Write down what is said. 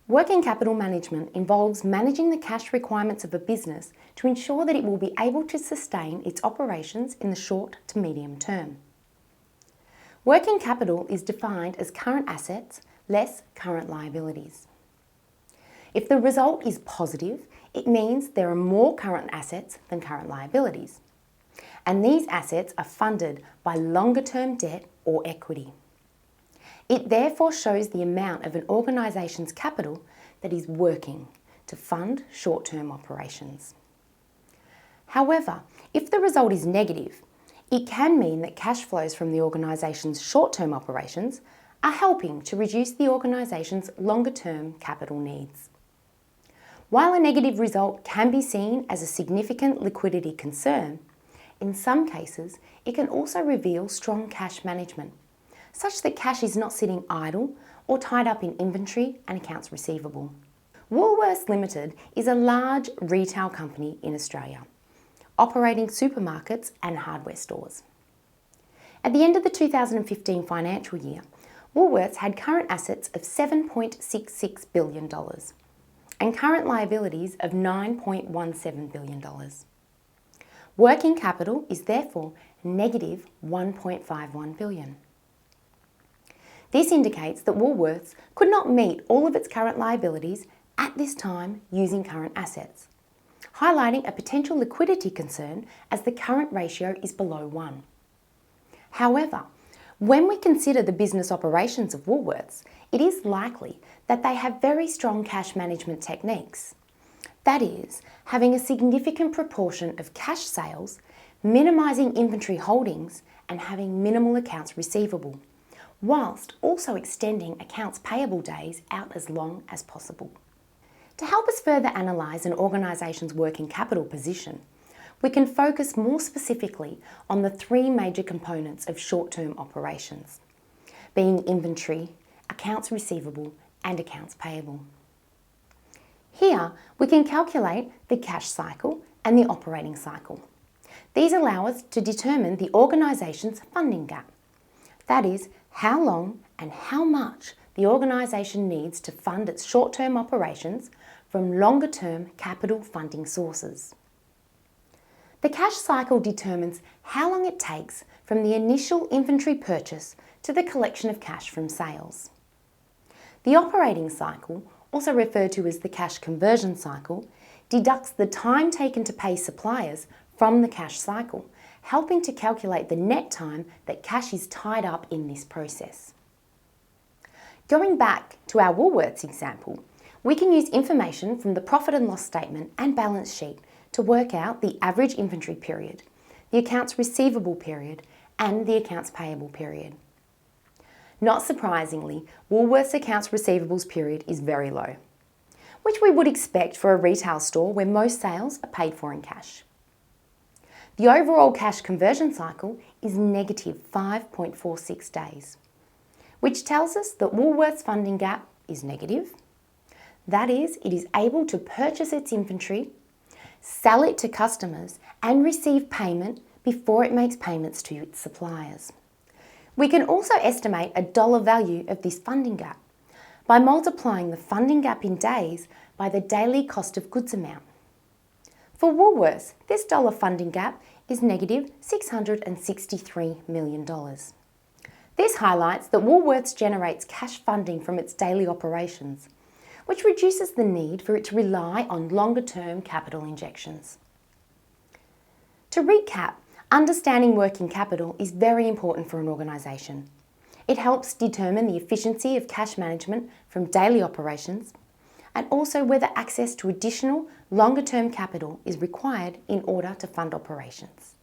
Working capital management involves managing the cash requirements of a business to ensure that it will be able to sustain its operations in the short to medium term. Working capital is defined as current assets less current liabilities. If the result is positive, it means there are more current assets than current liabilities, and these assets are funded by longer-term debt or equity. It therefore shows the amount of an organisation's capital that is working to fund short-term operations. However, if the result is negative, it can mean that cash flows from the organisation's short-term operations are helping to reduce the organisation's longer-term capital needs. While a negative result can be seen as a significant liquidity concern, in some cases it can also reveal strong cash management, such that cash is not sitting idle or tied up in inventory and accounts receivable. Woolworths Limited is a large retail company in Australia, operating supermarkets and hardware stores. At the end of the 2015 financial year, Woolworths had current assets of $7.66 billion and current liabilities of $9.17 billion. Working capital is therefore negative $1.51 billion. This indicates that Woolworths could not meet all of its current liabilities at this time using current assets, highlighting a potential liquidity concern as the current ratio is below 1. However, when we consider the business operations of Woolworths, it is likely that they have very strong cash management techniques. That is, having a significant proportion of cash sales, minimising inventory holdings, and having minimal accounts receivable, whilst also extending accounts payable days out as long as possible. To help us further analyse an organisation's working capital position, we can focus more specifically on the three major components of short-term operations, being inventory, accounts receivable, and accounts payable. Here, we can calculate the cash cycle and the operating cycle. These allow us to determine the organisation's funding gap. That is, how long and how much the organisation needs to fund its short-term operations from longer-term capital funding sources. The cash cycle determines how long it takes from the initial inventory purchase to the collection of cash from sales. The operating cycle, also referred to as the cash conversion cycle, deducts the time taken to pay suppliers from the cash cycle, helping to calculate the net time that cash is tied up in this process. Going back to our Woolworths example, we can use information from the profit and loss statement and balance sheet to work out the average inventory period, the accounts receivable period, and the accounts payable period. Not surprisingly, Woolworths' accounts receivables period is very low, which we would expect for a retail store where most sales are paid for in cash. The overall cash conversion cycle is negative 5.46 days, which tells us that Woolworths' funding gap is negative. That is, it is able to purchase its inventory, sell it to customers, and receive payment before it makes payments to its suppliers. We can also estimate a dollar value of this funding gap by multiplying the funding gap in days by the daily cost of goods amount. For Woolworths, this dollar funding gap is negative $663 million. This highlights that Woolworths generates cash funding from its daily operations, which reduces the need for it to rely on longer-term capital injections. To recap, understanding working capital is very important for an organisation. It helps determine the efficiency of cash management from daily operations and also whether access to additional longer-term capital is required in order to fund operations.